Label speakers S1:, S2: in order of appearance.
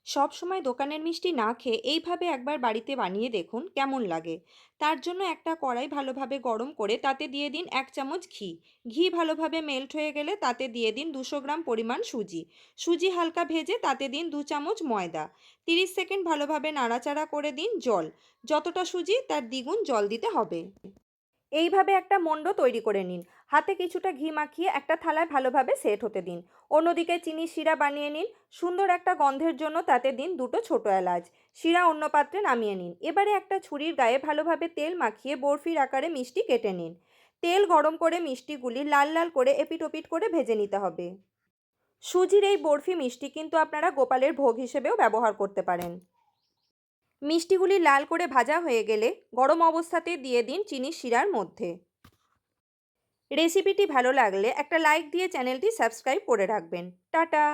S1: সব সময় দোকানের মিষ্টি না খেয়ে এইভাবে একবার বাড়িতে বানিয়ে দেখুন কেমন লাগে। তার জন্য একটা কড়াই ভালোভাবে গরম করে তাতে দিয়ে দিন 1 চামচ ঘি। ঘি ভালোভাবে মেল্ট হয়ে গেলে তাতে দিয়ে দিন 200 গ্রাম পরিমাণ সুজি। সুজি হালকা ভেজে তাতে দিন 2 চামচ ময়দা। 30 সেকেন্ড ভালোভাবে নাড়াচাড়া করে দিন জল। যতটা সুজি তার দ্বিগুণ জল দিতে হবে। এইভাবে একটা মণ্ড তৈরি করে নিন। হাতে কিছুটা ঘি মাখিয়ে একটা থালায় ভালোভাবে সেট হতে দিন। অন্যদিকে চিনির শিরা বানিয়ে নিন। সুন্দর একটা গন্ধের জন্য তাতে দিন দুটো ছোট এলাচ। শিরা অন্য পাত্রে নামিয়ে নিন। এবারে একটা ছুরির গায়ে ভালোভাবে তেল মাখিয়ে বরফির আকারে মিষ্টি কেটে নিন। তেল গরম করে মিষ্টিগুলি লাল লাল করে এপিট ওপিট করে ভেজে নিতে হবে। সুজির এই বরফি মিষ্টি কিন্তু আপনারা গোপালের ভোগ হিসেবেও ব্যবহার করতে পারেন। মিষ্টিগুলি লাল করে ভাজা হয়ে গেলে গরম অবস্থাতে দিয়ে দিন চিনির শিরার মধ্যে। রেসিপিটি ভালো লাগলে একটা লাইক দিয়ে চ্যানেলটি সাবস্ক্রাইব করে রাখবেন। টাটা।